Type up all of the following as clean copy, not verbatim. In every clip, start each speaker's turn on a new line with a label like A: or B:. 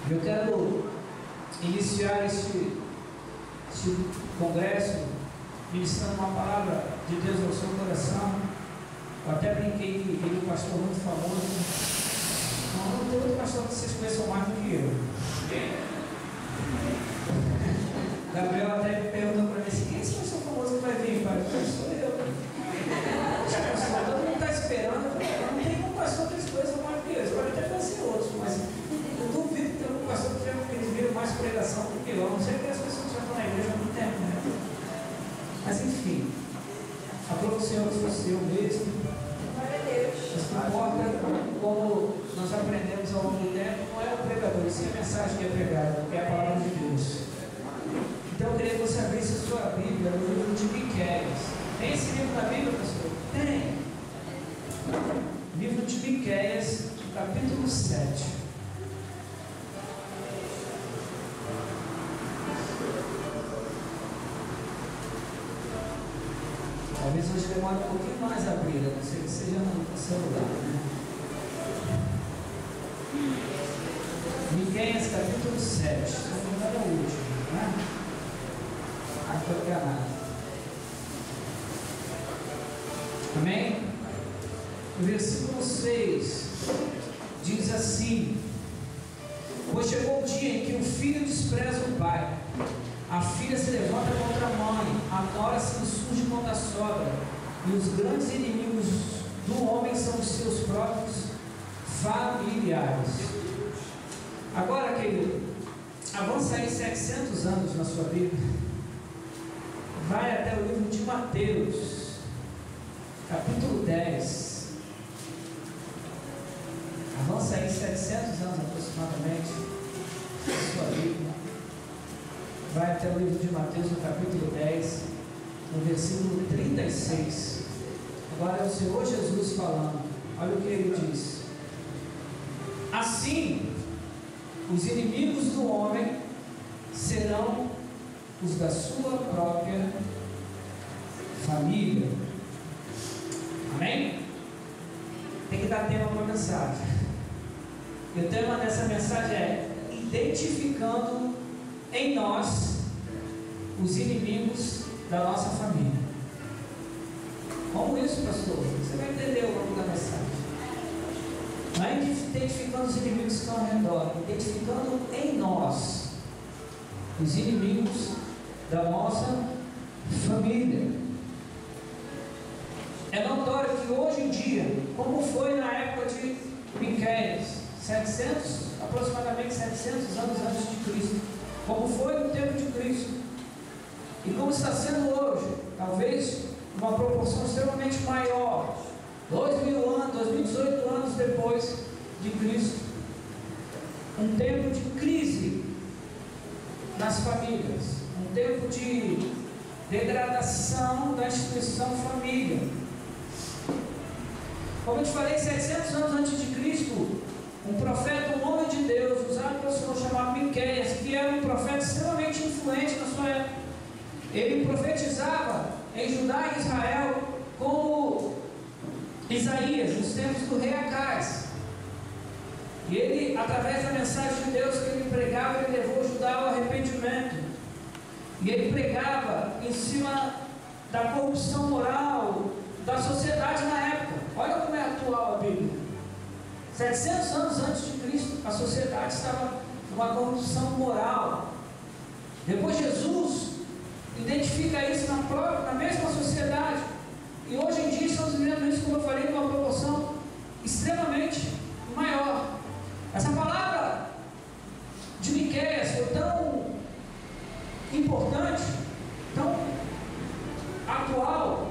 A: Eu quero iniciar este congresso ministrando uma palavra de Deus ao seu coração. Eu até brinquei que ele é um pastor muito famoso. Não tem outro pastor que vocês conheçam mais do que eu. Gabriel até me perguntou para mim assim: quem é esse pastor famoso que vai vir? Pai? Sou eu. Todo mundo está esperando. Não tem um pastor que eles conheçam mais do que eu. Pode até conhecer outros, mas eu duvido que tem algum pastor que eles viram mais pregação do que eu. A não ser que as pessoas já estão na igreja há muito tempo, né? Mas enfim, a prova do Senhor que fosse eu mesmo. Mas não importa como nós aprendemos ao longo do tempo, não é o pregador, sim a mensagem que é pregada, que é a palavra de Deus. Então eu queria que você abrisse a sua Bíblia no livro de Miqueias. Tem esse livro na Bíblia, pastor? Tem. Livro de Miqueias, capítulo 7. Talvez hoje demore um pouquinho mais a abrir, não sei que seja no celular, né? Miqueias capítulo 7, se não me engano é o último, né? Ah, estou enganado. Amém? O versículo 6 diz assim: pois chegou o dia em que o filho despreza o pai, a filha se levanta contra a mãe, a nora se insurge contra a sogra, e os grandes inimigos do homem são os seus próprios familiares. Agora, querido, avança aí 700 anos na sua Bíblia, vai até o livro de Mateus, capítulo 10. Avança aí 700 anos aproximadamente na sua Bíblia. Vai até o livro de Mateus, no capítulo 10, no versículo 36. Agora é o Senhor Jesus falando. Olha o que ele diz: assim, os inimigos do homem serão os da sua própria família. Amém? Tem que dar tema para a mensagem. E o tema dessa mensagem é identificando em nós os inimigos da nossa família. Como isso, pastor? Você vai entender ao longo da mensagem. Não é identificando os inimigos que estão ao redor, identificando em nós os inimigos da nossa família. É notório que hoje em dia, como foi na época de Miqueias, aproximadamente 700 anos antes de Cristo, como foi no tempo de Cristo, e como está sendo hoje, talvez uma proporção extremamente maior, 2000 anos, 2018 anos depois de Cristo, um tempo de crise nas famílias, um tempo de degradação da instituição família. Como eu te falei, 700 anos antes de Cristo, um profeta, um homem de Deus, usado pelo Senhor, chamado Miqueias, que era um profeta extremamente influente na sua época. Ele profetizava em Judá e Israel como Isaías, nos tempos do rei Acais. E ele, através da mensagem de Deus que ele pregava, ele levou Judá ao arrependimento. E ele pregava em cima da corrupção moral da sociedade na época. Olha como é atual a Bíblia. 700 anos antes de Cristo, a sociedade estava numa corrupção moral. Depois Jesus identifica isso na mesma sociedade. E hoje em dia estamos vivendo isso, como eu falei, numa proporção extremamente maior. Essa palavra de Miqueias foi tão importante, tão atual,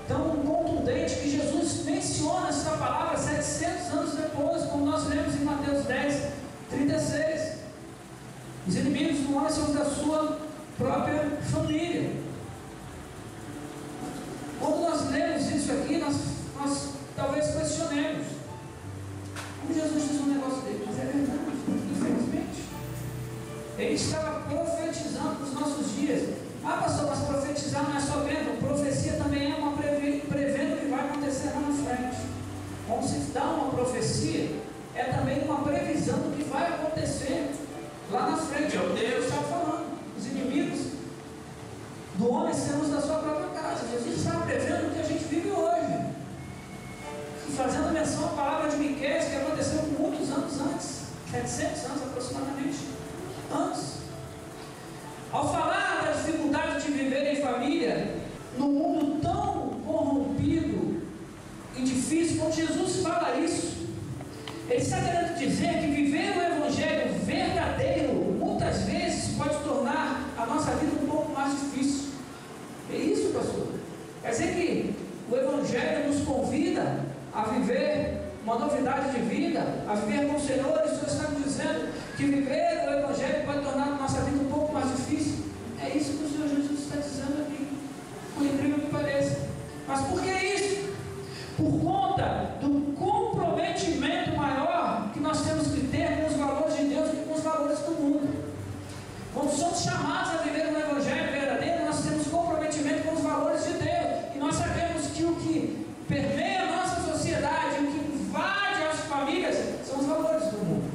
A: tão contundente, que Jesus menciona essa palavra 700 anos depois, como nós lemos em Mateus 10, 36. Os inimigos do homem são da sua própria família. Quando nós lemos isso aqui, nós talvez questionemos: como Jesus diz um negócio dele? Mas é verdade, infelizmente. Ele estava profetizando para os nossos dias. Ah, pastor, mas profetizar não é só vendo. Profecia também é uma prevendo o que vai acontecer lá na frente. Quando se dá uma profecia, é também uma previsão do que vai acontecer. lá na frente.
B: Meu Deus.
A: Estava falando, os inimigos do homem serão os da sua própria casa. Jesus estava prevendo o que a gente vive hoje, e fazendo menção à palavra de Miqueias, que aconteceu muitos anos antes, 700 anos aproximadamente antes. Ao falar da dificuldade de viver em família num mundo tão corrompido e difícil, quando Jesus fala isso, ele está querendo dizer que viver o evangelho verdadeiro muitas vezes pode tornar a nossa vida um pouco mais difícil. É isso, pastor. Quer dizer que o evangelho nos convida a viver uma novidade de vida, a viver com o Senhor. E o Senhor está nos dizendo que viver o evangelho pode tornar a nossa vida um pouco mais difícil. É isso que o Senhor Jesus está dizendo aqui, por incrível que pareça. Mas por que isso? Por conta do comprometimento maior que nós temos que ter com os valores de Deus e com os valores do mundo. Quando somos chamados a viver um evangelho verdadeiro, nós temos comprometimento com os valores de Deus. E nós sabemos que o que permeia a nossa sociedade, o que invade as famílias, são os valores do mundo.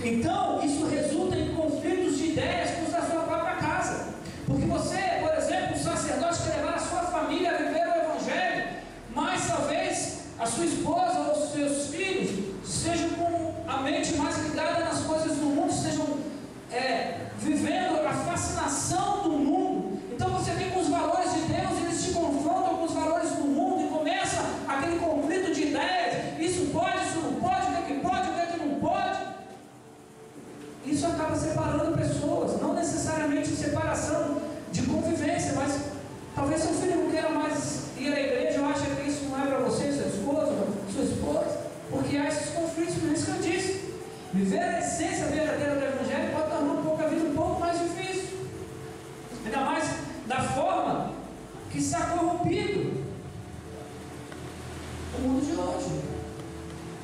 A: Então, isso resulta em conflitos de ideias com os da sua própria casa. Porque você, por exemplo, um sacerdote quer levar a sua família a viver o evangelho, mas talvez a sua esposa ou os seus filhos sejam com a mente mais ligada nas coisas do mundo, estejam vivendo a fascinação do mundo. Então você vem com os valores de Deus, eles te confrontam com os valores do mundo e começa aquele conflito de ideias. Isso pode, isso não pode, o que é que pode, o que é que não pode. Isso acaba separando pessoas, não necessariamente separação de convivência, mas talvez seu filho não queira mais ir à igreja, ou acha que isso não é para você, seu esposo, sua esposa, porque há esses conflitos. Por isso que eu disse, viver a essência verdadeira do evangelho pode tornar a vida um pouco mais difícil, ainda mais da forma que está corrompido o mundo de hoje,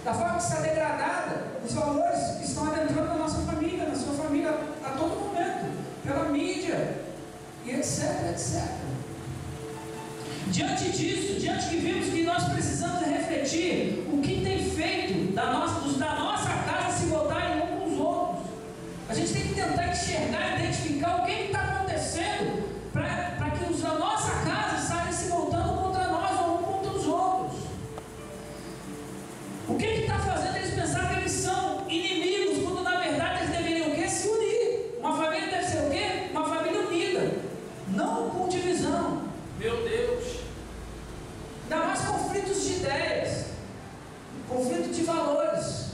A: da forma que está degradada, os valores que estão adentrando na nossa família, na sua família a todo momento, pela mídia e etc, etc. Diante disso, diante que vimos que nós precisamos refletir o que tem feito da nossa casa se voltarem uns com os outros. A gente tem que tentar enxergar, identificar o que está acontecendo para que os da nossa casa saiam se voltando contra nós ou um contra os outros. O que está fazendo eles pensar que eles são inimigos, quando na verdade eles deveriam o quê? Se unir. Uma família deve ser o quê? Uma família unida, não com divisão.
B: Meu Deus.
A: Ainda mais conflitos de ideias, conflito de valores,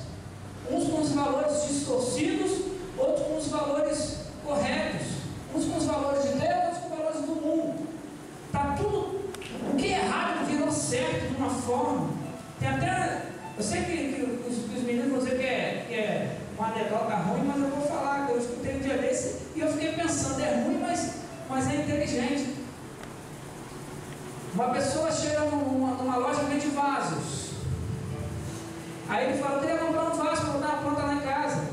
A: uns com os valores distorcidos, outros com os valores corretos, uns com os valores de Deus, outros com os valores do mundo. Está tudo, o que é errado virou certo de uma forma. Tem até, eu sei que os meninos vão dizer que é uma anedota ruim, mas eu vou falar, que eu escutei um dia desse e eu fiquei pensando, é ruim, mas é inteligente. Uma pessoa chega numa loja que vende vasos. Aí ele fala, eu queria comprar um vaso para botar uma planta lá em casa.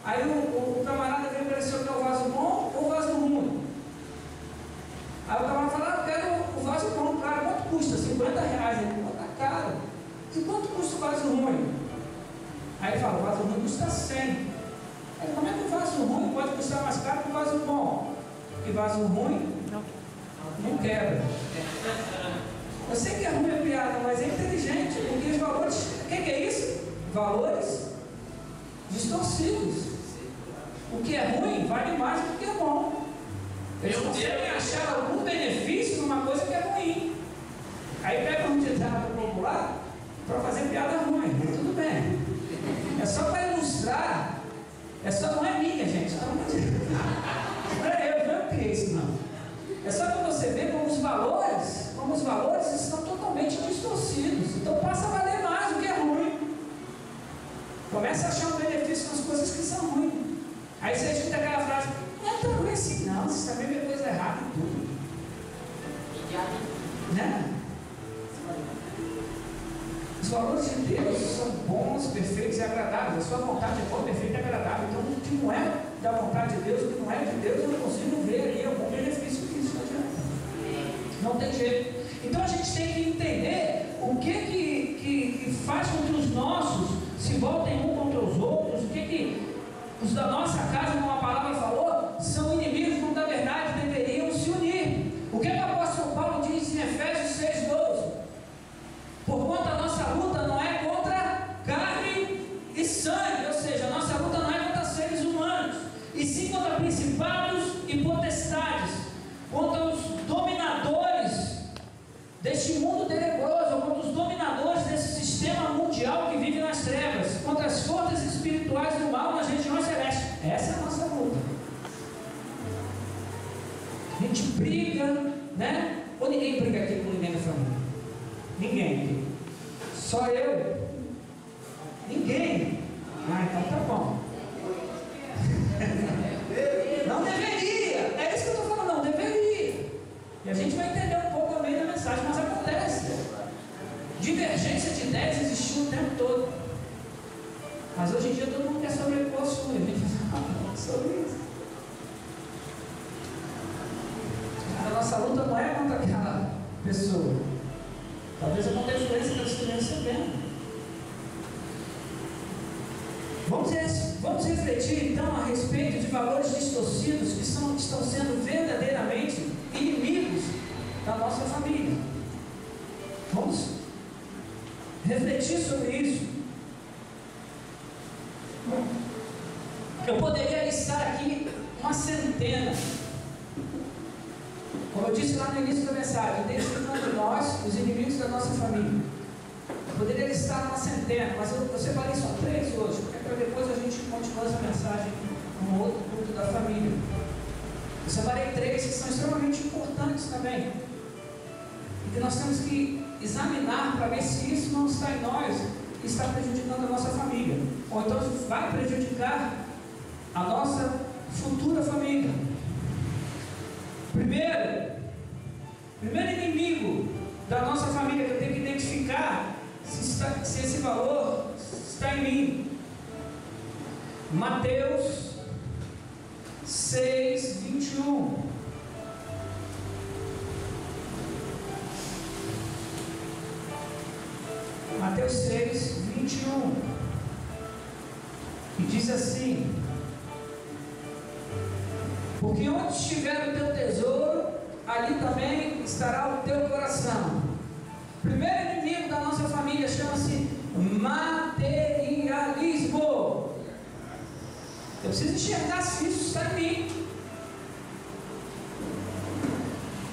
A: Aí o camarada veio para ele, se eu quero o vaso bom ou o vaso ruim. Aí o camarada fala, eu quero o vaso bom. Cara, quanto custa? R$50. Ele fala, tá caro. E quanto custa o vaso ruim? Aí ele fala, o vaso ruim custa 100. Aí, como é que o vaso ruim pode custar mais caro que o vaso bom? Porque vaso ruim não quebra. Eu sei que é ruim a piada, mas é inteligente, porque os valores, o que é isso? Valores distorcidos. O que é ruim vale mais do que é bom. Eles conseguem achar algum benefício numa coisa que é ruim. Aí pega um ditado popular para fazer piada ruim, mas tudo bem. É só para ilustrar, não é minha, gente. Não é eu não criei isso, não. É só para você ver como os valores estão totalmente distorcidos. Então passa a valer mais do que é ruim. Começa a achar um benefício nas coisas que são ruins. Aí você escuta aquela frase, não é tão ruim assim, não, você também vê coisa errada em tudo. Né? Os valores de Deus são bons, perfeitos e agradáveis. A sua vontade é boa, perfeita e agradável. Então o que não é da vontade de Deus, o que não é de Deus, eu não consigo ver ali algum benefício que isso não adianta. Não tem jeito. Então a gente tem que entender o que faz com que os nossos se voltem um contra os outros, o que os da nossa casa Só eu? Ninguém? Ah, então tá bom. Não deveria. É isso que eu estou falando, não deveria. E a gente vai entender um pouco também da mensagem, mas acontece. Divergência de ideias existiu o tempo todo. Mas hoje em dia todo mundo quer sobrepor a sua. A gente fala sobre isso. A nossa luta não é contra aquela pessoa. Talvez eu não tenha influência das crianças vendo. Vamos refletir então a respeito de valores distorcidos que estão sendo verdadeiramente inimigos da nossa família. Vamos refletir sobre isso. Eu poderia listar aqui uma centena. Como eu disse lá no início da mensagem, identificando nós, os inimigos da nossa família. Eu poderia listar uma centena, mas eu separei só 3 hoje, porque para depois a gente continuar essa mensagem com outro culto da família. Eu separei 3 que são extremamente importantes também. E que nós temos que examinar para ver se isso não está em nós e está prejudicando a nossa família. Ou então vai prejudicar a nossa futura família. Primeiro inimigo da nossa família que eu tenho que identificar se esse valor está em mim. Mateus 6, 21. Mateus 6, 21. E diz assim: porque onde estiver o teu tesouro, ali também estará o teu coração. O primeiro inimigo da nossa família chama-se materialismo. Eu preciso enxergar se isso está em mim.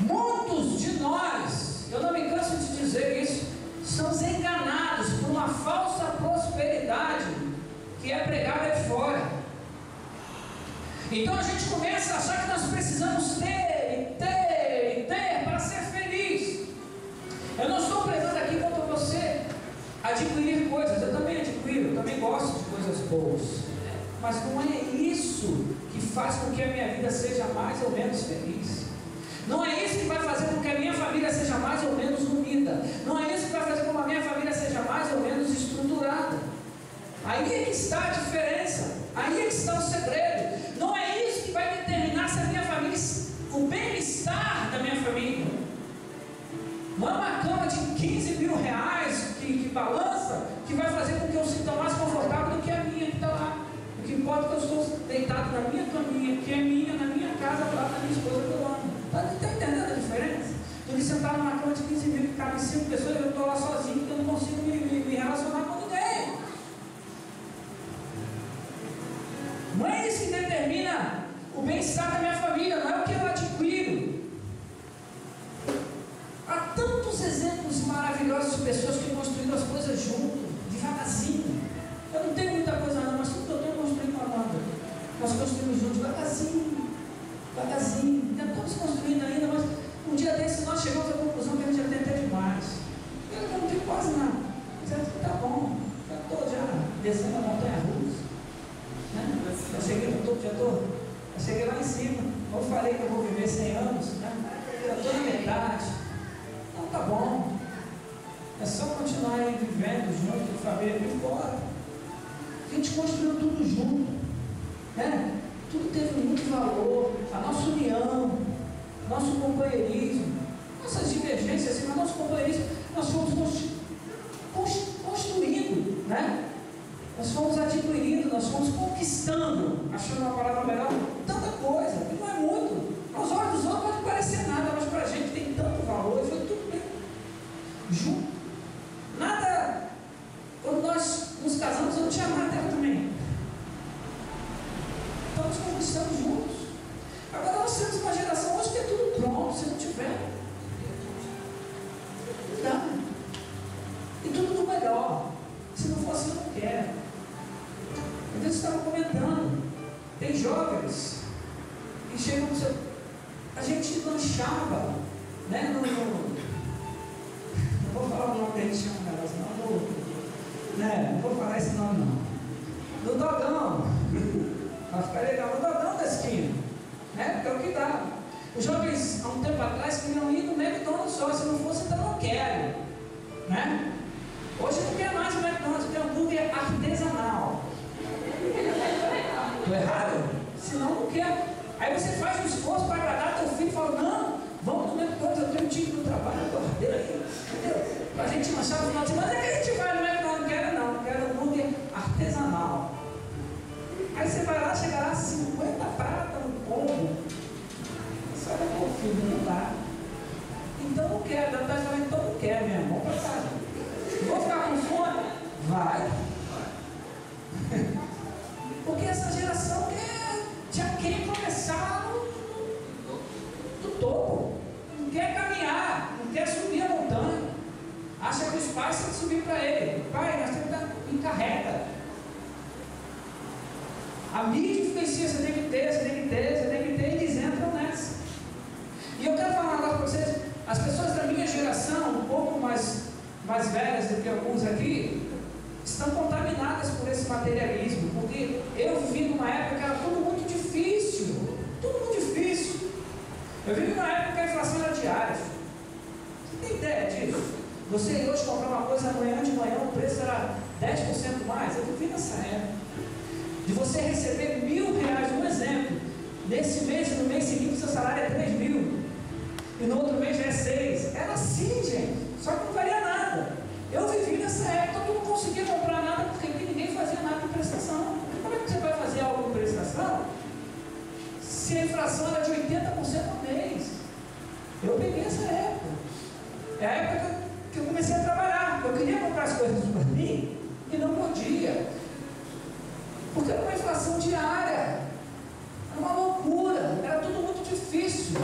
A: Muitos de nós, eu não me canso de dizer isso, somos enganados por uma falsa prosperidade que é pregada aí fora. Então a gente começa a achar que nós precisamos ter para ser feliz. Eu não estou pregando aqui contra você adquirir coisas, eu também adquiro, eu também gosto de coisas boas. Mas não é isso que faz com que a minha vida seja mais ou menos feliz. Não é isso que vai fazer com que a minha família seja mais ou menos unida. Não é isso que vai fazer com que a minha família seja mais ou menos estruturada. Aí é que está a diferença. Aí é que está o segredo. Não é isso que vai determinar se a minha família, o bem-estar da minha família. Não é uma cama de 15 mil reais que balança, que vai fazer com que eu sinta mais confortável do que a minha que está lá. O que importa é que eu estou deitado na minha caminha, que é minha, na minha casa, lá da minha esposa que eu amo. Está entendendo a diferença? Eu me sentar numa cama de 15 mil que cabe 5 pessoas, eu estou lá sozinho, porque eu não consigo me relacionar com ninguém. Não é isso que determina o bem-estar da minha família, não é o que eu adquiro. Há tantos exemplos maravilhosos de pessoas que construíram as coisas junto, devagarzinho. Eu não tenho muita coisa não, mas tudo que eu tenho construído com a Amanda. Nós construímos juntos, devagarzinho. Estamos construindo ainda, mas um dia desse nós chegamos à conclusão que a gente já tem até demais. Eu não tenho quase nada. Tá bom, já estou descendo a montanha russa. Né? Já cheguei no topo, já cheguei lá em cima. Eu falei que eu vou viver 100 anos, né? Já estou na metade. Então tá bom. É só continuar aí vivendo junto, família, não embora. A gente construiu tudo junto, né? Tudo teve muito valor, a nossa união, nosso companheirismo, nossas divergências, assim, mas nosso companheirismo, nós fomos construindo, né? Nós fomos adquirindo, nós fomos conquistando, achando uma palavra melhor, tanta coisa, que não é muito. Aos olhos dos outros pode parecer nada, mas para a gente tem tanto valor, e foi tudo bem junto. Nada, quando nós nos casamos, eu não tinha nada também. Então nós conquistamos juntos. Agora nós temos uma geração hoje que é tudo pronto, se não tiver. Não dá. E tudo do melhor. Se não for assim, eu não quero. Deus estava comentando. Tem jovens que chegam no seu. A gente lanchava, né? Não vou falar o nome que a gente chama delas, não. não. No dogão. Vai ficar legal no dogão da esquina. Né? Porque é o que dá. Os jovens, há um tempo atrás, queriam ir no McDonald's só. Se não fosse, então não quero. Né? Hoje não quer mais o McDonald's, quer hambúrguer artesanal. Estou errado? Senão não quer. Aí você faz um esforço para agradar teu filho e fala, não, vamos no McDonald's, eu tenho um time do trabalho, eu guardei aí, entendeu? Para a gente lanchar no final de semana, é que a gente vai no McDonald's, não quero não, quero hambúrguer artesanal. Aí você vai lá, chega lá, 50 pratas no combo. Você olha, pô, filho, não dá. Então não quero, dá vontade de falar, então não quero mesmo, vamos para casa. Vou ficar com fome? Vai. Porque essa geração já quer começar do topo. Não quer caminhar, não quer subir a montanha. Acha que os pais têm que subir para ele. Pai, nós temos que dar encarrega. A mídia influencia, você tem que ter, e eles entram nessa. E eu quero falar agora para vocês, as pessoas da minha geração, um pouco mais velhas do que alguns aqui, estão contaminadas por esse materialismo, porque eu vivi numa época que era tudo muito difícil, eu vivi numa época que a inflação era diária. Você tem ideia disso? Você hoje comprar uma coisa amanhã de manhã, o preço era 10% mais. Eu vivi nessa época de você receber R$1.000, um exemplo, nesse mês e no mês seguinte seu salário é 3.000 e no outro mês já é 6. Era assim, gente, só que não valia nada. Eu vivi nessa época, todo mundo conseguia comprar nada porque ninguém fazia nada com prestação. Como é que você vai fazer algo com prestação se a inflação era de 80% ao mês? Eu peguei essa época. É a época que eu comecei a trabalhar. Eu queria comprar as coisas para mim e não podia. Porque era uma inflação diária. Era uma loucura. Era tudo muito difícil.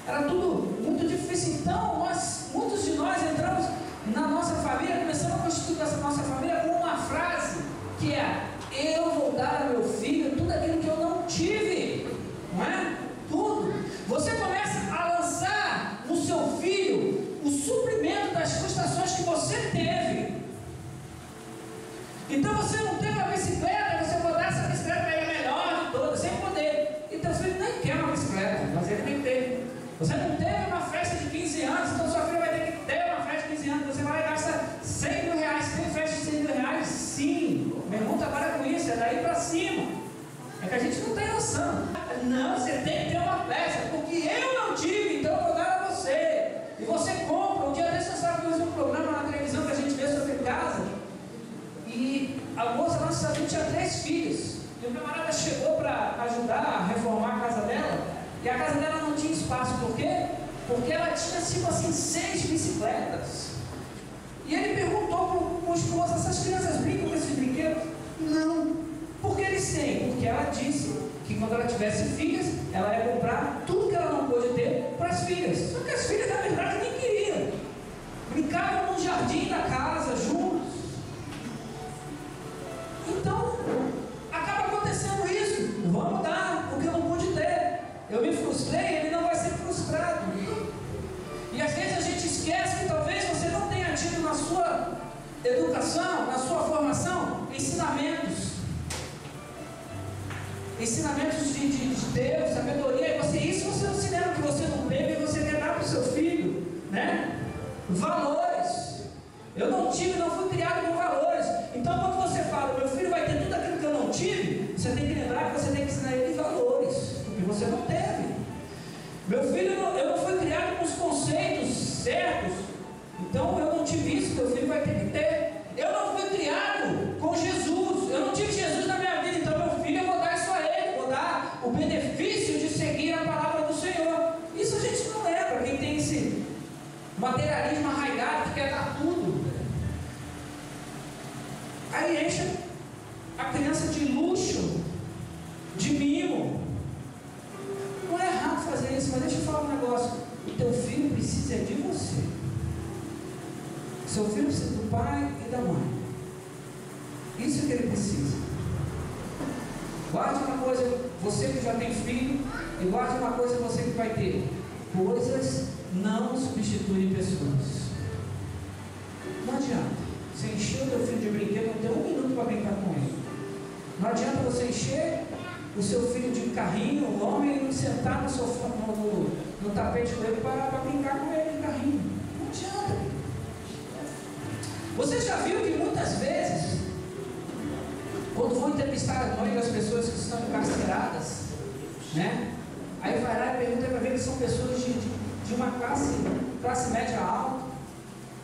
A: Era tudo muito difícil. Então, muitos de nós entramos na nossa família, começamos a constituir essa nossa família com uma frase que é: eu vou dar ao meu filho tudo aquilo que eu não tive. Não é? Tudo. Você começa a lançar no seu filho o suprimento das frustrações que você teve. Então você não teve uma bicicleta, você vai dar essa bicicleta para ele, a melhor de todas, sem poder. E teu filho nem quer uma bicicleta, mas ele tem que ter. Você não teve uma festa de 15 anos, então sua filha vai ter que ter uma festa de 15 anos. Você vai gastar R$100.000. Tem festa de R$100.000? Sim. Meu irmão trabalha com isso, é daí para cima. É que a gente não tem noção. Não, você tem que ter uma festa, porque eu não tive, então eu vou dar a você. E você compra. Um dia desse nós estávamos fazendo um programa na televisão que a gente vê sobre casa. E a moça lá nos Estados Unidos tinha 3 filhos. E o camarada chegou para ajudar a reformar a casa dela. E a casa dela não tinha espaço. Por quê? Porque ela tinha, tipo assim, 6 bicicletas. E ele perguntou para o esposo: essas crianças brincam com esses brinquedos? Não. Por que eles têm? Porque ela disse que quando ela tivesse filhas, ela ia comprar tudo que ela não pôde ter para as filhas. Só que as filhas, na verdade, nem queriam. Brincavam no jardim da casa, juntos. Então, acaba acontecendo isso. Vamos dar o que eu não pude ter. Eu me frustrei, ele não vai ser frustrado. E às vezes a gente esquece que talvez você não tenha tido na sua educação, na sua formação, ensinamentos de Deus, sabedoria. Isso você não se lembra que você não teve e você quer dar para o seu filho, né? Valores. Eu não tive, não fui criado com valores. Então quando você fala, meu filho vai ter tudo aquilo que eu não tive, você tem que lembrar que você tem que ensinar ele valores, porque você não teve. Meu filho, eu não fui criado com os conceitos certos, então eu não tive isso, meu filho vai ter que ter. Eu não fui criado com Jesus, eu não tive Jesus na minha vida, então meu filho eu vou dar isso a ele, vou dar o benefício de seguir a palavra do Senhor. Isso a gente não lembra, quem tem esse materialismo arraigado que quer dar tudo. Aí enche a criança de luxo, de mimo. Não é errado fazer isso, mas deixa eu falar um negócio. O teu filho precisa de você. Seu filho precisa do pai e da mãe. Isso que ele precisa. Guarde uma coisa, você que já tem filho, e guarde uma coisa, você que vai ter. Coisas não substituem pessoas. Não adianta. Você encher encher o teu filho de brinquedo, não tem um minuto para brincar com ele. Não adianta você encher o seu filho de carrinho, o homem, e sentar no sofá, no tapete dele para brincar com ele de carrinho. Não adianta. Você já viu que muitas vezes, quando vão entrevistar as pessoas que estão encarceradas, né? Aí vai lá e pergunta para ver que são pessoas de uma classe média alta.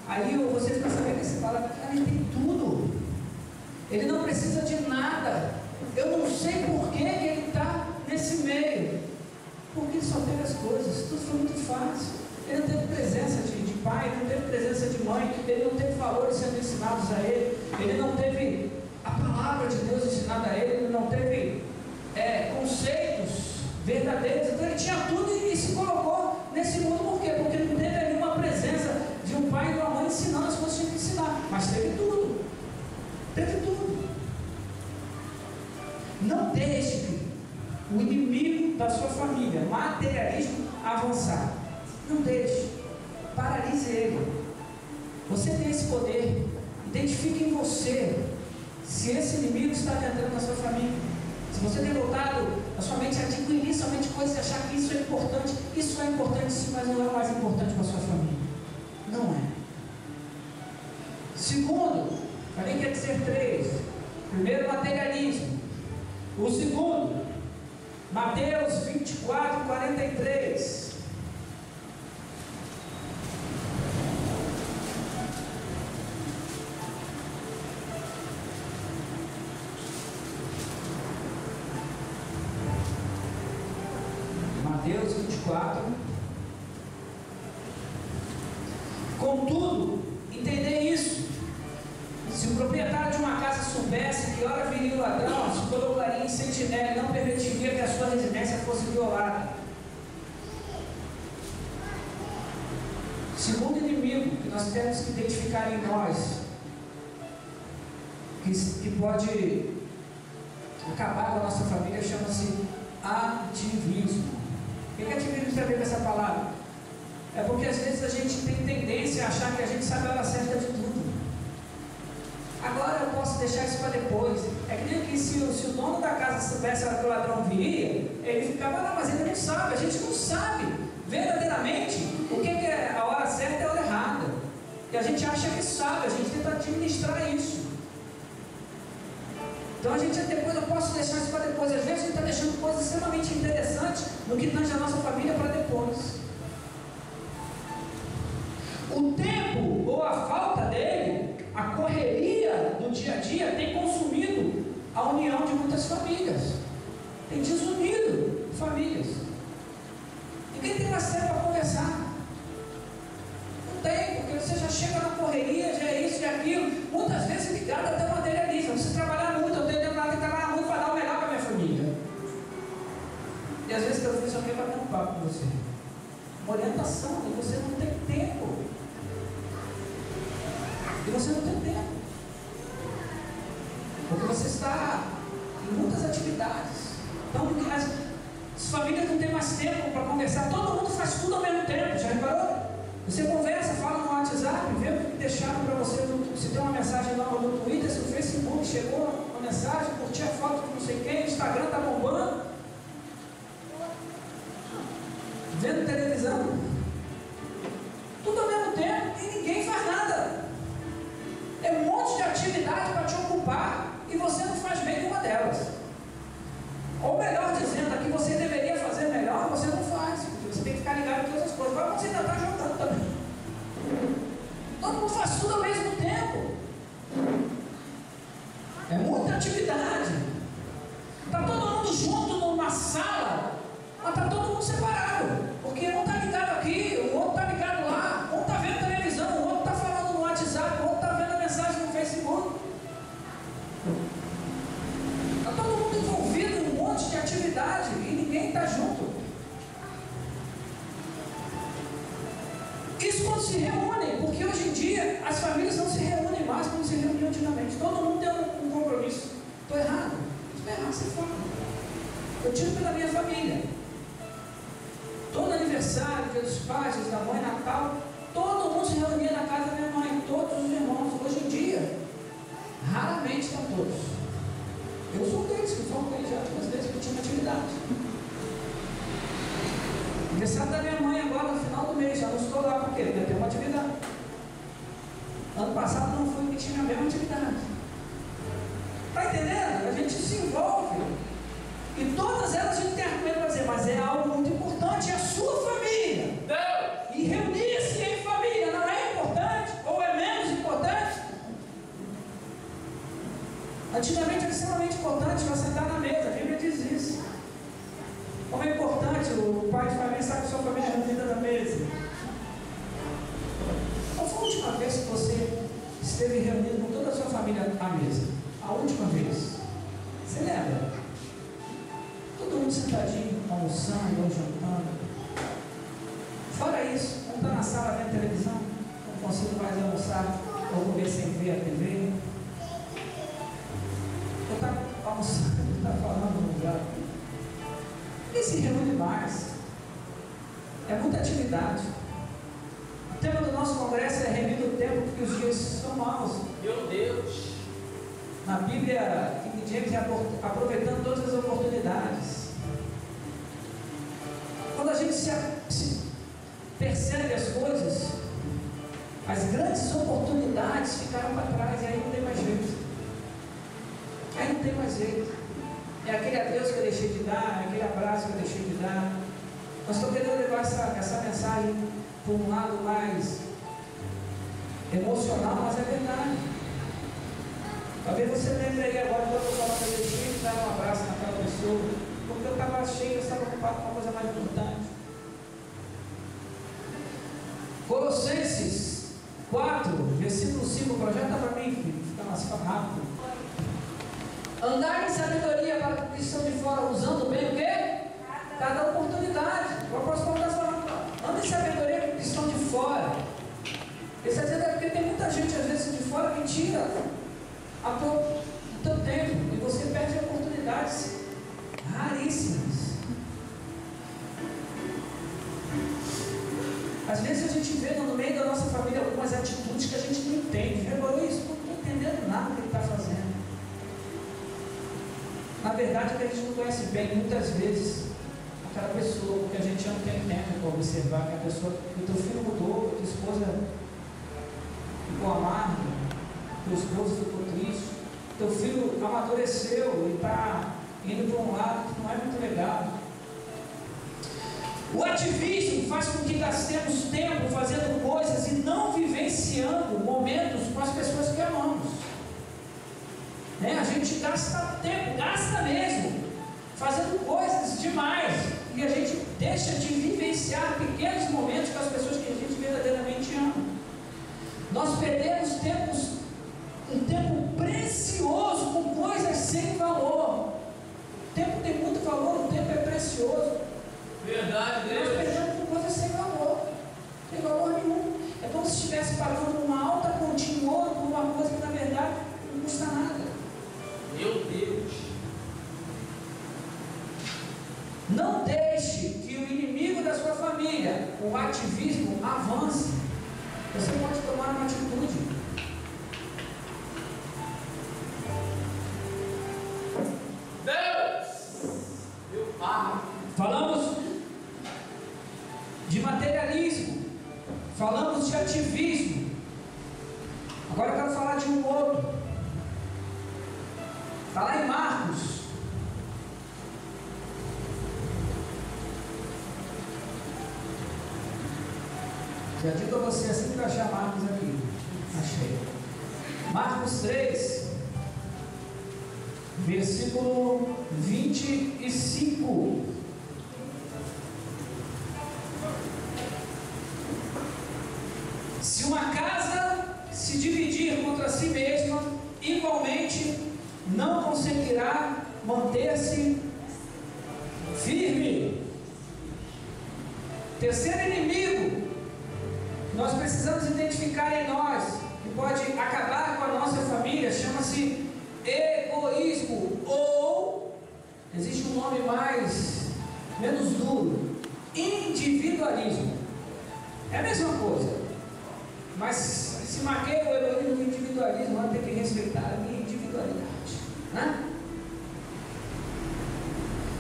A: Aí você fica sabendo que esse cara ele tem tudo. Ele não precisa de nada. Eu não sei por que ele está nesse meio. Porque ele só teve as coisas. Tudo foi muito fácil. Ele não teve presença de pai, ele não teve presença de mãe, ele não teve valores sendo ensinados a ele, ele não teve a palavra de Deus ensinada a ele, ele não teve conceitos verdadeiros. Então ele tinha tudo e se colocou nesse mundo. Por quê? Porque não teve nenhuma presença de um pai e de uma mãe ensinando as coisas que tinha que ensinar. Mas teve tudo. Teve tudo. Não deixe o inimigo da sua família, materialismo, avançar. Não deixe. Paralise ele. Você tem esse poder. Identifique em você se esse inimigo está entrando na sua família. Se você tem voltado a sua mente a adquirir somente coisas e achar que isso é importante sim, mas não é o mais importante para a sua família. Não é. Segundo, também quer dizer 3. Primeiro, materialismo. O segundo, Mateus 24, 43. Mateus 24. Contudo, entender isso. Se o proprietário de uma casa soubesse que hora viria o ladrão, se colocaria em sentinela e não permitiria que a sua residência fosse violada. Segundo inimigo que nós temos que identificar em nós, que pode acabar com a nossa família, chama-se ativismo. O que ativismo tem a ver com essa palavra? É porque às vezes a gente tem tendência a achar que a gente sabe a hora certa de tudo. Agora eu posso deixar isso para depois. É que nem que se o dono da casa soubesse a hora que o ladrão viria, ele ficava lá, mas ele não sabe. A gente não sabe verdadeiramente o que é a hora certa e a hora errada. E a gente acha que sabe, a gente tenta administrar isso. Então a gente depois, eu posso deixar isso para depois. Às vezes a gente está deixando coisas extremamente interessantes no que tange a nossa família para depois. O tempo ou a falta dele, a correria do dia a dia tem consumido a união de muitas famílias, tem desunido famílias. Ninguém tem mais tempo para conversar. Não tem, porque você já chega na correria, já é isso, já é aquilo, muitas vezes ligado até materialismo. Você trabalhar muito, eu tenho nada que trabalhar muito para dar o melhor para minha família. E às vezes eu fiz só para dar um papo com você, uma orientação, e você não tem tempo. E você não tem tempo, porque você está em muitas atividades. Então as famílias não têm mais tempo para conversar. Todo mundo faz tudo ao mesmo tempo, já reparou? Você conversa, fala no WhatsApp, vê o que deixaram para você, se tem uma mensagem nova no Twitter, se no Facebook chegou uma mensagem, curtir a foto de não sei quem, o Instagram está bombando, vendo televisão, tudo ao mesmo tempo e ninguém faz nada. É um monte de atividade para te ocupar e você não faz bem nenhuma delas. Ou melhor dizendo, a que você deveria fazer melhor, você não faz, porque você tem que ficar ligado em todas as coisas. Agora você ainda está jogando também. Todo mundo faz tudo ao mesmo tempo. É muita atividade. Está todo mundo junto numa sala, mas está todo mundo separado. Porque um está ligado aqui, o outro está ligado lá, um está vendo televisão, o outro está falando no WhatsApp, o outro está vendo a mensagem no Facebook. Está todo mundo envolvido em um monte de atividade e ninguém está junto. Isso quando se reúnem, porque hoje em dia as famílias não se reúnem mais como se reuniam antigamente. Todo mundo tem um compromisso. Estou errado? Estou errado, você fala. Eu tiro pela minha família. Todo aniversário, dia dos pais, dia da mãe, Natal, todo mundo se reunia na casa da minha mãe, todos os irmãos. Hoje em dia, aniversário da minha mãe agora no final do mês, já não estou lá, por quê? Porque eu tenho uma atividade. Ano passado não fui, que tinha a mesma atividade. Está entendendo? A gente se envolve. E todas elas a gente tem argumento para dizer, mas é algo muito importante, é a sua família. Não. E reunir-se em família não é importante? Ou é menos importante? Antigamente era extremamente importante para sentar na mesa, a Bíblia diz isso. Como é importante o pai de família estar com sua família reunida na mesa. Qual foi a última vez que você esteve reunido com toda a sua família à mesa? A última vez? Você lembra? Todo mundo sentadinho, almoçando ou jantando. Fora isso, não está na sala vendo televisão, não consigo mais almoçar ou comer sem ver a TV. Ou está almoçando, está falando no lugar. E se reúne mais. É muita atividade. O tema do nosso congresso é revido o tempo porque os dias são maus.
B: Meu Deus!
A: Na Bíblia, King James é aproveitando todas as oportunidades. Quando a gente se percebe as coisas, as grandes oportunidades ficaram para trás e aí não tem mais jeito. Aí não tem mais jeito. É aquele adeus que eu deixei de dar, é aquele abraço que eu deixei de dar. Nós estamos querendo levar essa mensagem para um lado mais emocional, mas é verdade. Talvez você lembre aí agora, quando eu falava que eu deixei de dar um abraço naquela pessoa, porque eu estava cheio, eu estava ocupado com uma coisa mais importante. Colossenses 4, versículo 5, projeta para mim, filho, fica mais rápido. Andar em sabedoria para que estão de fora, usando bem o quê? Cada oportunidade. O apóstolo Paulo está falando, anda em sabedoria para que estão de fora. Ele está dizendo porque tem muita gente às vezes de fora que tira o teu tempo e você perde oportunidades raríssimas. Às vezes a gente vê no meio da nossa família algumas atitudes que a gente não entende. Já reparou isso? Não estou entendendo nada que ele está fazendo. Na verdade, é que a gente não conhece bem, muitas vezes, aquela pessoa, porque a gente não tem tempo para observar que a pessoa, que o teu filho mudou, que a tua esposa ficou amarga, teu esposo ficou triste, teu filho amadureceu e está indo para um lado que não é muito legal. O ativismo faz com que gastemos tempo fazendo coisas e não vivenciando momentos com as pessoas que amamos. A gente gasta tempo, gasta mesmo, fazendo coisas demais, e a gente deixa de vivenciar pequenos momentos com as pessoas que a gente verdadeiramente ama. Nós perdemos um tempo precioso com coisas sem valor. O tempo tem muito valor, o tempo é precioso.
B: Verdade, Deus.
A: Nós perdemos com coisas sem valor, sem valor nenhum. É como se estivesse pagando uma alta continha em ouro por uma coisa que na verdade não custa nada.
B: Meu Deus!
A: Não deixe que o inimigo da sua família, o ativismo, avance. Você pode tomar uma atitude.
B: Deus! Meu pai!
A: Falamos de materialismo, falamos de ativismo. Agora eu quero falar de um outro. Está lá em Marcos. Já digo a você assim que eu achar Marcos aqui. Achei. Marcos 3, versículo 25. Se uma casa se dividir contra si mesma, igualmente não conseguirá manter-se firme. Terceiro inimigo que nós precisamos identificar em nós, que pode acabar com a nossa família, chama-se egoísmo, ou existe um nome menos duro, individualismo. É a mesma coisa, mas se maqueia o egoísmo e o individualismo, vai ter que respeitar a minha individualidade.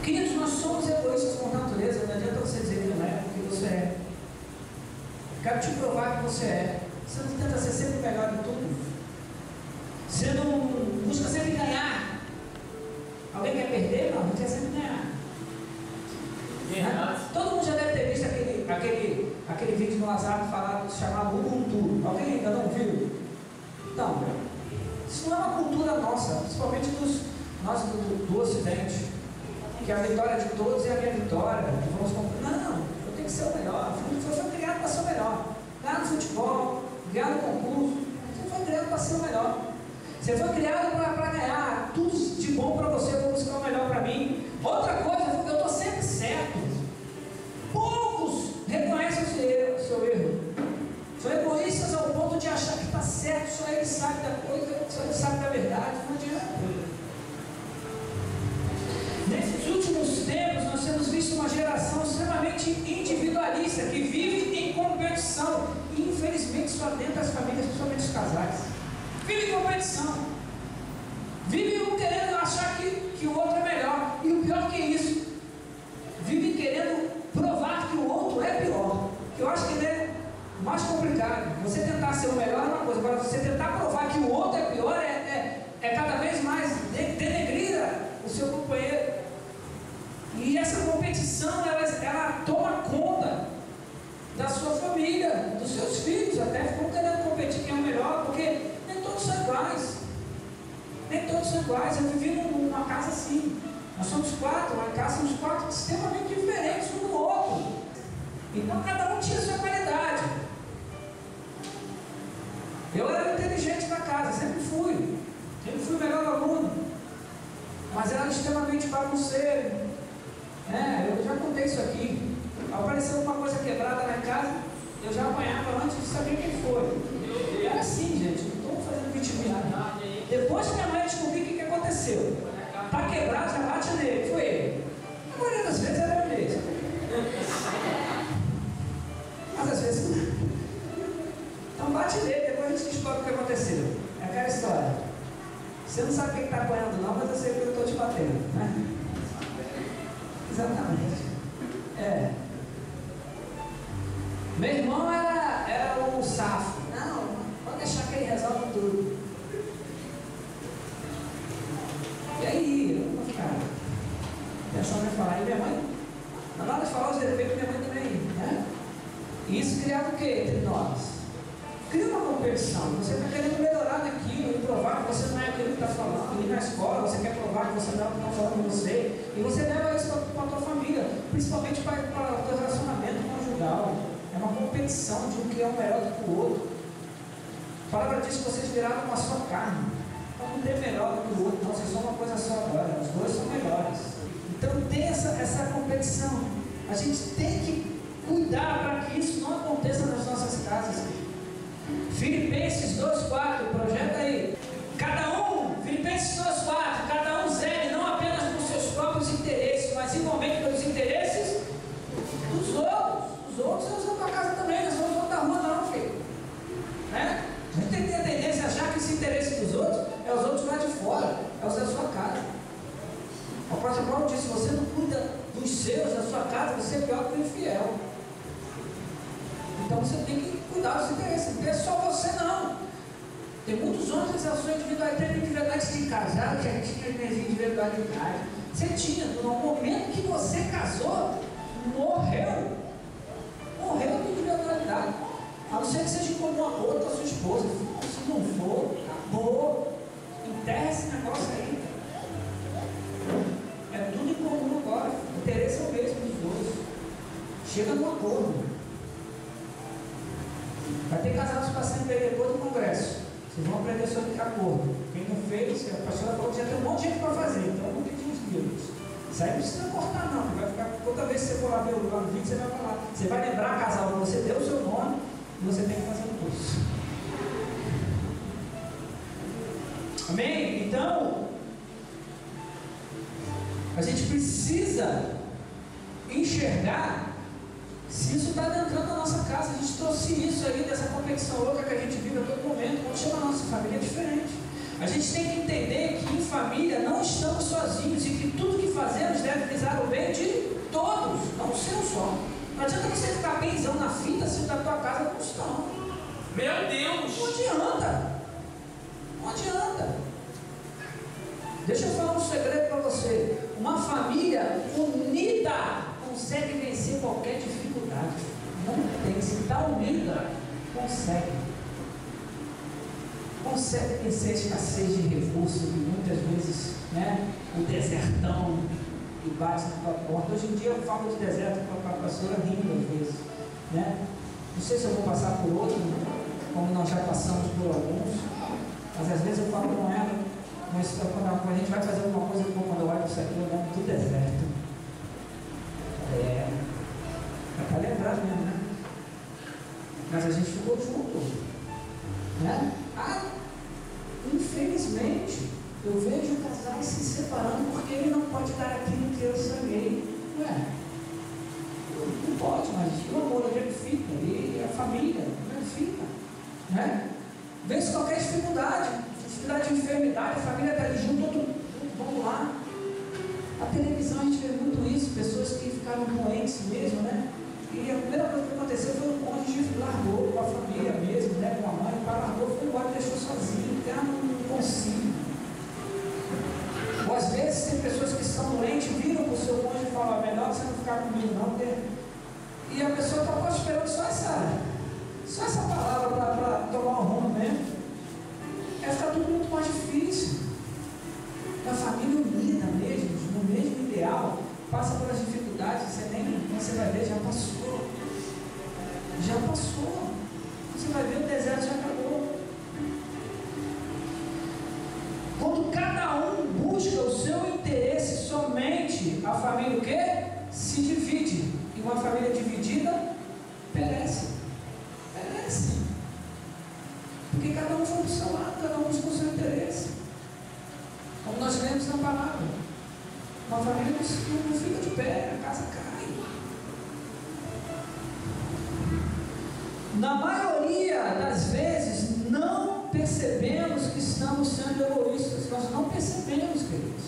A: Queridos, nós somos egoístas por natureza. Não adianta você dizer que não é, porque Quero te provar que você é. Você não tenta ser sempre melhor em tudo. Você não busca sempre ganhar. Alguém quer perder? Não, a gente quer sempre ganhar. Né? Todo mundo já deve ter visto aquele vídeo no WhatsApp chamado Ubuntu. Alguém ainda não viu? Então, isso não é uma cultura nossa, principalmente nós do Ocidente, que a vitória de todos é a minha vitória. Não, eu tenho que ser o melhor. Você foi criado para ser o melhor. Ganhar no futebol, ganhar no concurso. Você foi criado para ser o melhor. Você foi criado para ganhar tudo de bom para você, para buscar o melhor para mim. Outra coisa, eu estou sempre certo. Poucos reconhecem o seu erro. São egoístas ao ponto de achar que está certo, só ele sabe da coisa, só ele sabe da verdade. Não adianta. Nesses últimos tempos, nós temos visto uma geração extremamente individualista, que vive em competição. E infelizmente só dentro das famílias, principalmente os casais. Vive em competição. Vive um querendo achar que o outro é melhor. E o pior que isso, vive querendo provar que o outro é pior. Eu acho que é mais complicado. Você tentar ser o melhor é uma coisa, agora você tentar provar que o outro é pior é cada vez mais denegrir o seu companheiro. E essa competição ela toma conta da sua família, dos seus filhos, até ficam querendo competir quem é o melhor, porque nem todos são iguais. Nem todos são iguais. Eu vivi numa casa assim. Nós somos 4, lá em casa somos 4 extremamente diferentes um do outro. Então cada um tinha a sua qualidade. Eu era inteligente na casa, sempre fui o melhor aluno, mas era extremamente bagunceiro. Eu já contei isso aqui. Apareceu uma coisa quebrada na casa, eu já apanhava antes de saber quem foi. Era assim, gente, não estou fazendo vitimismo. Depois que minha mãe descobriu o que aconteceu, está quebrado, já bate nele, foi ele. A maioria das vezes era eu mesmo, mas às vezes não. Então bate nele, depois a gente descobre o que aconteceu. É aquela história. Você não sabe quem está apanhando não, mas eu sei que eu estou te batendo, né? Exatamente. Meu irmão era um safo. Não, pode deixar que ele resolve tudo. E aí, eu vou ficar pensando em falar. E minha mãe, na hora de falar os defeitos, minha mãe também, né? E isso criava o quê entre nós? Cria uma competição. Você está querendo melhorar naquilo e provar que você não é aquilo que está falando. E na escola você quer provar que você não é o que estão falando de você. E você leva isso para a tua família, principalmente para o teu relacionamento conjugal. É uma competição de um que é o melhor do que o outro. A palavra diz que vocês viraram uma só carne. Então não tem melhor do que o outro, não. Vocês são uma coisa só agora. Os dois são melhores. Então tem essa competição. A gente tem que cuidar para que isso não aconteça nas nossas casas. Filipenses 2,4, projeta aí. Filipenses 2,4, cada um zele não apenas por seus próprios interesses, mas igualmente pelos interesses dos outros. Os outros eu uso para casa também, nós vamos voltar rua não, filho. Né? A gente tem que ter a tendência a achar que esse interesse dos outros é os outros lá de fora, é os da sua casa. O apóstolo Paulo disse: se você não cuida dos seus, da sua casa, você é pior que o infiel. Então você tem que cuidar dos interesses, não é só você não. Tem muitos homens que são individuais, tem individualidade de casado, que a gente tinha individualidade. Você tinha, no momento que você casou, morreu de individualidade. A não ser que seja em comum acordo com a sua esposa. Se não for, acabou. Enterra esse negócio aí. É tudo em comum agora. O interesse é o mesmo dos dois. Chega no acordo. Vai ter casados passando aí depois do congresso. Vocês vão aprender sobre acordo. Quem não fez, a pastora falou que já tem um monte de gente para fazer. Então vamos pedir uns livros. Isso aí não precisa cortar não. Vai ficar, toda vez que você for lá ver o vídeo, você vai falar. Você vai lembrar, casal, que você deu o seu nome e você tem que fazer o curso. Amém? Então, a gente precisa enxergar se isso está entrando na nossa casa. A gente trouxe isso aí, dessa competição louca que a gente vive a todo momento. Quando chega a nossa família é diferente. A gente tem que entender que em família não estamos sozinhos e que tudo que fazemos deve visar o bem de todos, não o seu só. Não adianta você ficar benzão na fita se da tua casa não estão.
B: Meu Deus!
A: Não adianta. Não adianta. Deixa eu falar um segredo para você. Uma família unida consegue vencer qualquer dificuldade. Não tem. Se está unida, consegue. Consegue vencer a escassez de recursos que muitas vezes, né, o desertão que bate na tua porta. Hoje em dia eu falo de deserto com a pastora rindo às vezes, né? Não sei se eu vou passar por outro, como nós já passamos por alguns, mas às vezes eu falo com ela, mas quando a gente vai fazer alguma coisa, quando eu olho para isso aqui, eu lembro do deserto. É para lembrar mesmo, né? Mas a gente ficou junto, né? Infelizmente, eu vejo casais se separando porque ele não pode dar aquilo que eu sonhei. Não pode, mas o amor ele fica, e a família ele fica, né? Vence qualquer dificuldade de enfermidade, a família está ali junto, todo mundo, vamos lá. A televisão a gente vê muito isso, pessoas que ficaram doentes mesmo, né? E a primeira coisa que aconteceu foi o cônjuge largou com a família mesmo, né? Com a mãe, o pai largou, foi embora e deixou sozinho, porque não consigo. Ou às vezes tem pessoas que estão doentes, viram para o seu cônjuge e falam, melhor você não ficar comigo não, porque... E a pessoa está esperando só essa palavra para tomar o rumo mesmo. Vai ficar tudo muito mais difícil. A família unida mesmo, no mesmo ideal, passa pelas dificuldades, você vai ver, já passou. Já passou. Você vai ver, o deserto já acabou. Quando cada um busca o seu interesse somente, a família o quê? Se divide. E uma família dividida perece. Perece. Porque cada um foi para o seu lado, cada um busca o seu interesse. Como nós lemos na palavra. Uma família não fica de pé, a casa cai. Na maioria das vezes, não percebemos que estamos sendo egoístas. Nós não percebemos, queridos.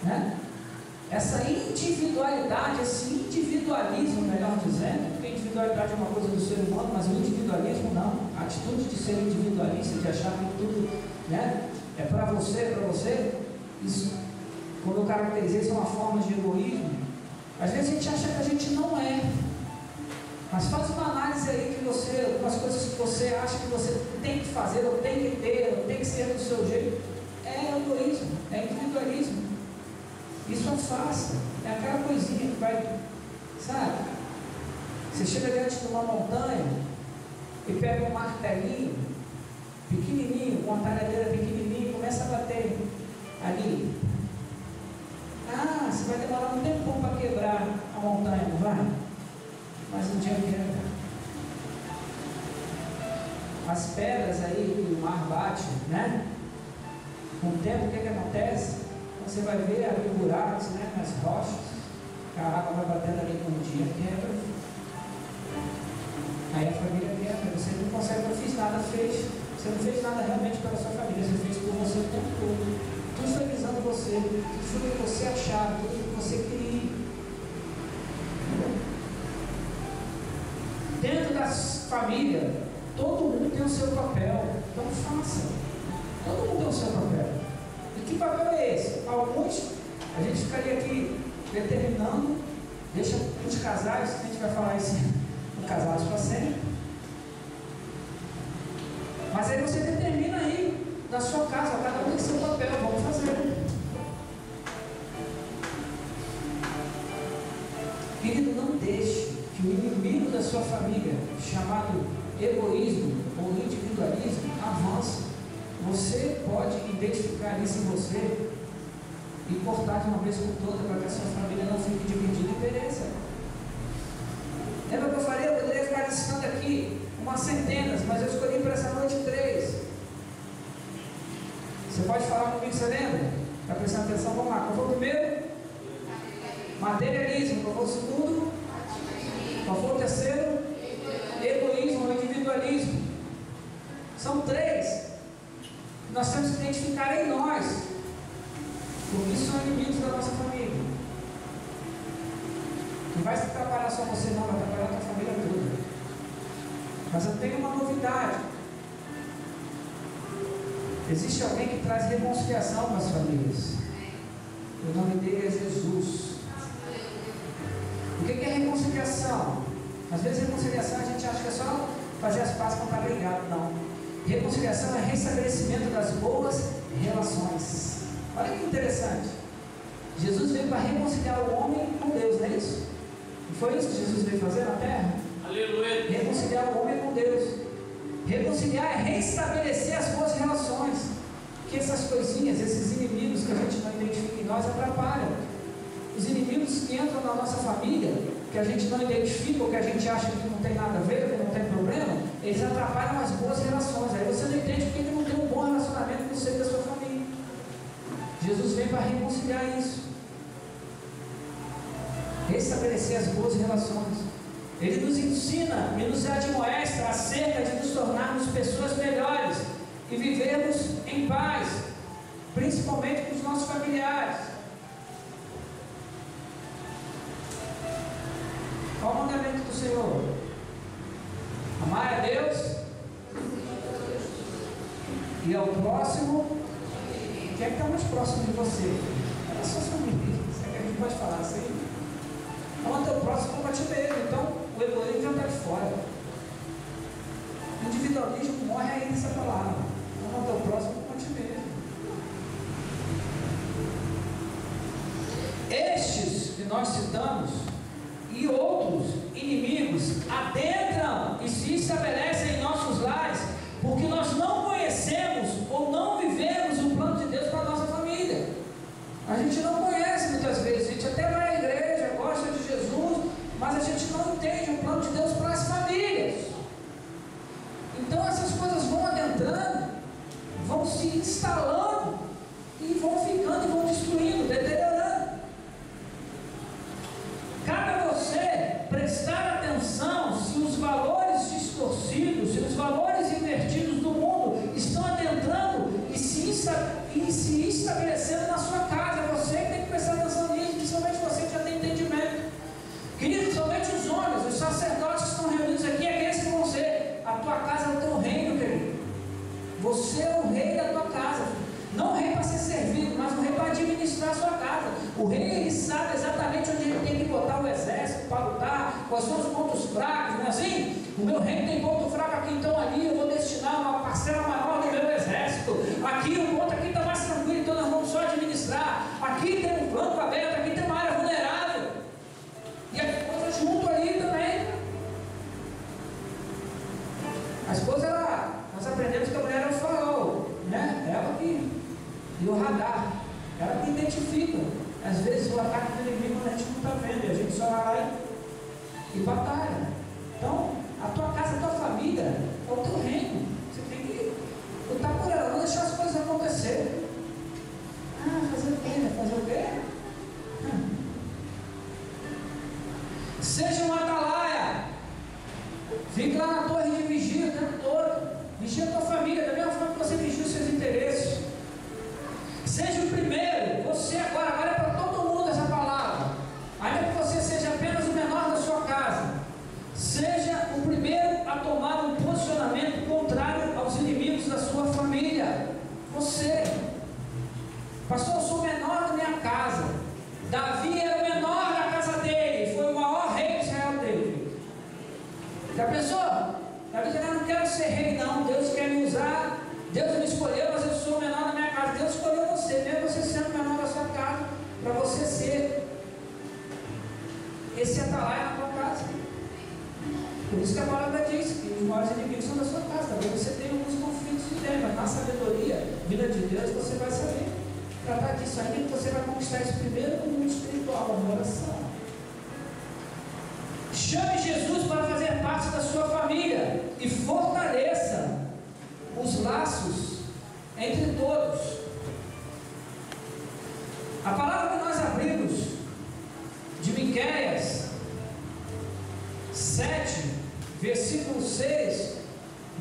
A: Né? Essa individualidade, esse individualismo, melhor dizendo, porque a individualidade é uma coisa do ser humano, mas o individualismo não. A atitude de ser individualista, de achar que tudo, né, é para você, isso, quando eu caracterizei, isso é uma forma de egoísmo. Às vezes a gente acha que a gente não é. Mas faz uma análise aí de você, umas coisas que você acha que você tem que fazer, ou tem que ter, ou tem que ser do seu jeito. É egoísmo, é individualismo. Isso afasta, é aquela coisinha que vai, sabe? Você chega diante de uma montanha e pega um martelinho pequenininho, com uma talhadeira pequenininha, e começa a bater ali. Você vai demorar um tempão para quebrar a montanha, não vai? Mas um dia quebra. As pedras aí que o mar bate, né? Com o tempo, o que acontece? Você vai ver ali buracos, né? Nas rochas, a água vai batendo ali com o dia, quebra. Aí a família quebra. Você não consegue, não fiz nada, fez. Você não fez nada realmente pela sua família, você fez por você o tempo todo. Tudo foi visando você, tudo foi o que você achava, tudo o que você queria. Dentro da família, todo mundo tem o seu papel. Então faça. Todo mundo tem o seu papel. E que papel é esse? Alguns, a gente ficaria aqui determinando, deixa os casais, a gente vai falar isso no Casados para Sempre. Mas aí você determina aí, na sua casa, cada um tem seu papel, vamos fazer. Querido, não deixe que o inimigo da sua família, chamado egoísmo ou individualismo, avance. Você pode identificar isso em você e cortar de uma vez por toda para que a sua família não fique dividida e pereça. Lembra que eu falei? Eu poderia ficar listando aqui umas centenas, mas eu escolhi para essa noite 3. Você pode falar comigo, você lembra? Está prestando atenção? Vamos lá. Qual foi o primeiro? Materialismo. Qual foi o segundo? Qual foi o terceiro? Egoísmo ou individualismo. São 3. Nós temos que identificar em nós, porque são inimigos da nossa família. vai se atrapalhar só você, não, vai atrapalhar a tua família toda. Mas eu tenho uma novidade. Existe alguém que traz reconciliação para as famílias. O nome dele é Jesus. O que é reconciliação? Às vezes reconciliação a gente acha que é só fazer as pazes quando está brigado. Não. Reconciliação é restabelecimento das boas relações. Olha que interessante. Jesus veio para reconciliar o homem com Deus, não é isso? Não foi isso que Jesus veio fazer na terra?
B: Aleluia.
A: Reconciliar o homem com Deus. Reconciliar é restabelecer as boas relações. Que essas coisinhas, esses inimigos que a gente não identifica em nós atrapalham. Os inimigos que entram na nossa família, que a gente não identifica ou que a gente acha que não tem nada a ver, que não tem problema, eles atrapalham as boas relações. Aí você não entende porque não tem um bom relacionamento com você e da sua família. Jesus vem para reconciliar isso. Restabelecer as boas relações. Ele nos ensina e nos admoesta acerca de nos tornarmos pessoas melhores e vivermos em paz, principalmente com os nossos familiares. Qual o mandamento do Senhor? Amar a Deus e ao próximo. Quem é que está mais próximo de você? É a sua família. Será que a gente pode falar assim? Ama teu próximo como a ti mesmo. Então o egoísmo já está de fora. O individualismo morre aí nessa palavra. Ama teu próximo como a ti mesmo. Estes que nós citamos e outros inimigos adentram e se estabelecem em nossos lares, porque nós não conhecemos ou não vivemos o plano de Deus para a nossa família. A gente não conhece muitas vezes, a gente até vai à igreja, gosta de Jesus, mas a gente não entende o plano de Deus para as famílias. Então essas coisas vão adentrando, vão se instalando e vão ficando e vão destruindo, deteriorando. Cabe a você prestar atenção se os valores distorcidos, se os valores invertidos do mundo estão adentrando e se estabelecendo na sua casa. Você que tem que prestar atenção nisso, principalmente você que já tem entendimento. Queridos, somente os homens, os sacerdotes que estão reunidos aqui, aqueles que vão ser, a tua casa é o teu reino, querido. Você é o rei da tua casa. Não o rei para ser servido, mas o rei para administrar a sua casa. O rei, ele sabe exatamente onde ele tem que botar o exército para lutar, quais são os pontos fracos, não é assim? O meu reino tem ponto fraco aqui, então ali eu vou destinar uma parcela maior do meu exército. Aqui o ponto aqui está mais tranquilo, então nós vamos só administrar. Aqui tem um banco aberto, aqui tem uma área vulnerável. E a esposa junto ali também. A esposa, nós aprendemos que a mulher é o farol, né? Ela que, e o radar, ela que identifica. Às vezes o ataque do inimigo a gente não está vendo, e a gente só vai lá e batalha. Então, a tua casa, a tua família é o teu reino. Você tem que lutar por ela, não deixar as coisas acontecer. Fazer o quê? Fazer o quê? Seja um atalaia. Fique lá na torre de vigia o tempo todo. Vigia a tua família, da mesma forma que você vigia os seus interesses. Seja o primeiro. Você agora é para todo mundo essa palavra. Ainda que você seja apenas o menor da sua casa. Seja o primeiro a tomar um posicionamento contrário aos inimigos da sua família. Você. Pastor, eu sou o menor da minha casa. Davi era o menor da casa dele. Foi o maior rei de Israel dele. Já pensou? Davi disse, eu não quero ser rei não. Deus quer me usar. Deus me escolheu, mas eu sou o menor da minha casa. Deus escolheu você, mesmo você sendo o menor da sua casa, para você ser esse atalaia na tua casa. Por isso que a palavra diz que os maiores inimigos são da sua casa. Talvez você tenha alguns conflitos de ideia, mas na sabedoria, vida de Deus, você vai saber tratar disso. Ainda que você vai conquistar isso primeiro no mundo espiritual, na oração. Chame Jesus para fazer parte da sua família e fortaleça os laços entre todos. A palavra que nós abrimos de Miqueias 7, versículo 6,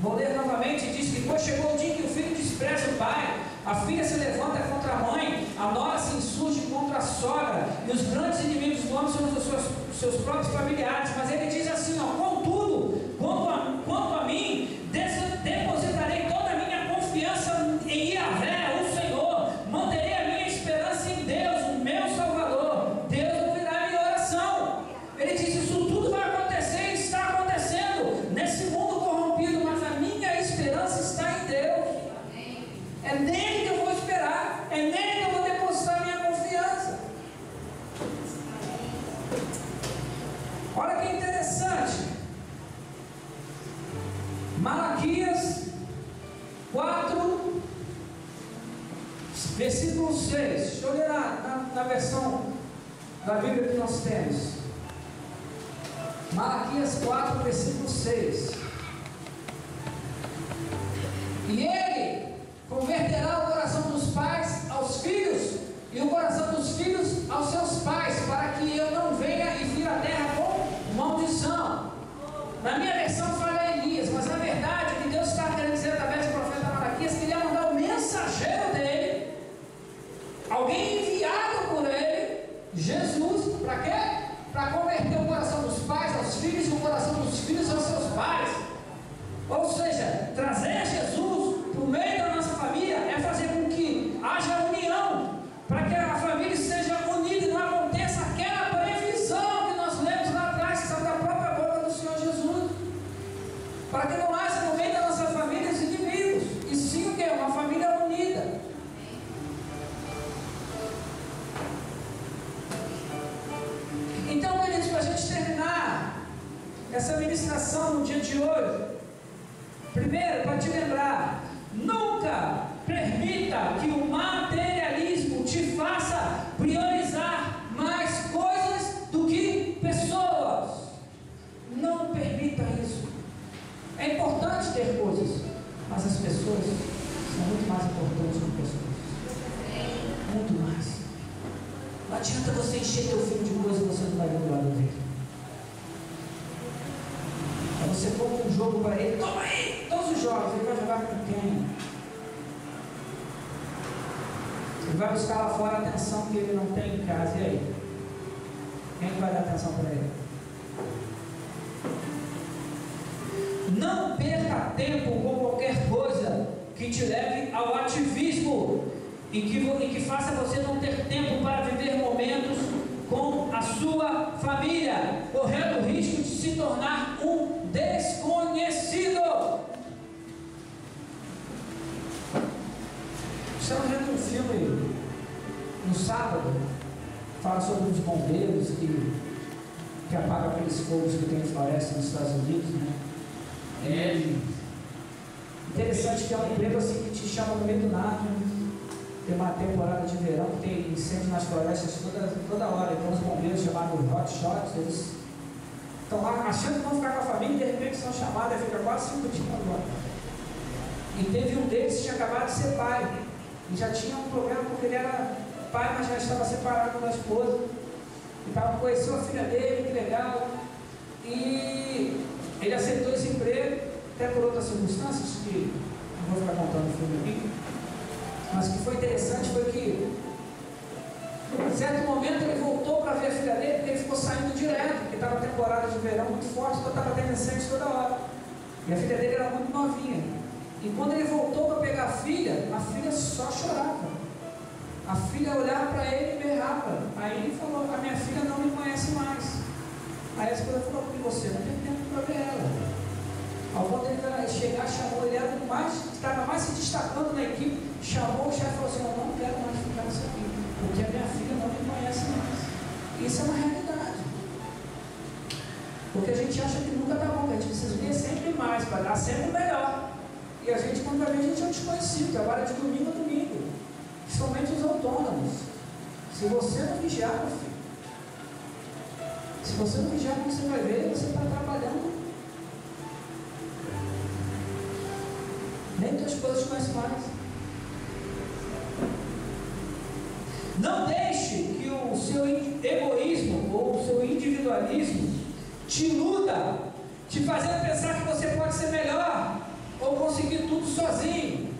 A: vou ler novamente, diz que pois chegou o dia que o filho despreza o pai A filha se levanta contra a mãe, a nora se insurge contra a sogra, e os grandes inimigos do homem são os seus próprios familiares. Mas ele diz assim, ó: contudo, quanto a mim, depositarei toda a minha confiança em Yahvé, o Senhor, manterei a minha esperança em Deus, o meu Salvador. Deus ouvirá a minha oração. Ele diz: isso tudo vai acontecer, está acontecendo nesse mundo corrompido, mas a minha esperança está em Deus. É nele que eu vou esperar, é nele que eu vou depositar a minha confiança. Olha que interessante. Malaquias 4, versículo 6. Deixa eu ler na versão da Bíblia que nós temos. Malaquias 4, versículo 6. E ele converterá o coração dos pais aos filhos, e o coração dos filhos aos seus pais, para que eu não venha e fira a terra com maldição. Na minha versão fala Elias, mas na verdade o que Deus está querendo dizer através do profeta Malaquias, que ele ia mandar o mensageiro dele, alguém enviado por ele, Jesus, para quê? Para converter o coração dos pais aos filhos e o coração dos filhos aos seus pais. Ou seja, trazer Jesus para o meio da nossa família é fazer com que haja união, para que a família seja unida e não aconteça aquela previsão que nós lemos lá atrás, que saiu da própria boca do Senhor Jesus, para que não haja no meio da nossa família os inimigos, e sim o que? Uma família unida. Então, queridos, para a gente terminar essa ministração no dia de hoje, primeiro, para te lembrar, nunca permita que o materialismo te faça priorizar mais coisas do que pessoas. Não permita isso. É importante ter coisas, mas as pessoas são muito mais importantes do que pessoas. Muito mais. Não adianta você encher teu filho de coisas e você não vai ver o lado dele. Você compra um jogo para ele, toma aí, todos os jogos, ele vai jogar com quem? Ele vai buscar lá fora a atenção que ele não tem em casa, e aí? Quem vai dar atenção para ele? Não perca tempo com qualquer coisa que te leve ao ativismo e que faça você não ter tempo para viver momentos com a sua família, correndo o risco de se tornar um desconhecido. Estamos vendo um filme no sábado, fala sobre os bombeiros que apagam aqueles fogos que tem em floresta nos Estados Unidos, né? Interessante que é um emprego assim que te chama no meio do nada. Tem uma temporada de verão que tem incêndio nas florestas toda hora. Então os bombeiros chamados hot shots, eles estão lá achando que vão ficar com a família, e de repente são chamados e fica quase 5 dias agora. E teve um deles que tinha acabado de ser pai, e já tinha um problema porque ele era pai, mas já estava separado da esposa, e conheceu a filha dele, que legal, e ele aceitou esse emprego, até por outras circunstâncias, que não vou ficar contando o filme aqui. Mas o que foi interessante foi que, em certo momento, ele voltou para ver a filha dele, porque ele ficou saindo direto, porque estava temporada de verão muito forte, então estava tendo incêndio toda hora. E a filha dele era muito novinha. E quando ele voltou para pegar a filha só chorava. A filha olhava para ele e berrava. Aí ele falou: a minha filha não me conhece mais. Aí a esposa falou: e você não tem tempo para ver ela. Ao ponto de ele chegar, chamou ele, era que estava mais se destacando na equipe, chamou o chefe e falou assim: eu não quero mais ficar nisso aqui, porque a minha filha não me conhece mais. Isso é uma realidade. Porque a gente acha que nunca dá bom, que a gente precisa ver sempre mais, para dar sempre melhor. E a gente, quando vai ver, a gente é um desconhecido, trabalha de domingo a domingo, principalmente os autônomos. Se você não vigiar, meu filho, se você não vigiar, como você vai ver, você está trabalhando. Nem tuas coisas conhecem mais. Não deixe que o seu egoísmo ou o seu individualismo te iluda, te fazendo pensar que você pode ser melhor ou conseguir tudo sozinho.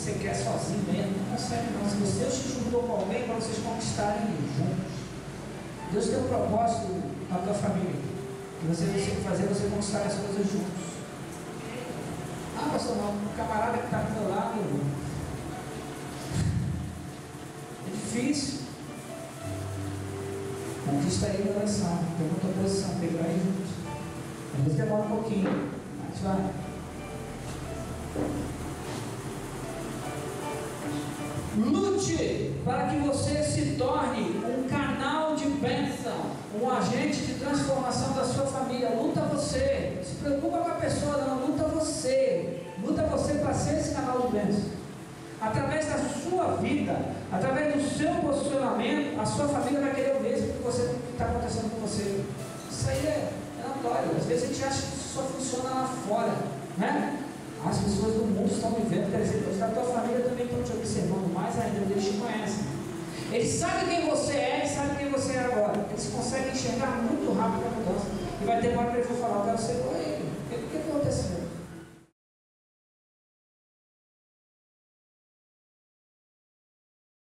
A: você quer sozinho mesmo, não consegue não. Se Deus te juntou com alguém para vocês conquistarem juntos. Deus tem um propósito na tua família. E você tem que fazer você conquistar as coisas juntos. Ah, pastor, não, o camarada que está do meu lado, é difícil. Conquista aí a oração, tem muita posição, tem que ir aí juntos. Às vezes demora um pouquinho, mas vai. Lute para que você se torne um canal de bênção, um agente de transformação da sua família. Luta você, se preocupa com a pessoa, não, luta você para ser esse canal de bênção. Através da sua vida, através do seu posicionamento, a sua família vai querer o mesmo que está acontecendo com você. Isso aí é notório. Às vezes a gente acha que isso só funciona lá fora, né? As pessoas do mundo estão me vendo, quer dizer, a tua família também estão te observando mais ainda, eles te conhecem. Eles sabem quem você é e sabem quem você é agora. Eles conseguem enxergar muito rápido a mudança. E vai ter uma hora que eles vão falar, eu quero ser igual a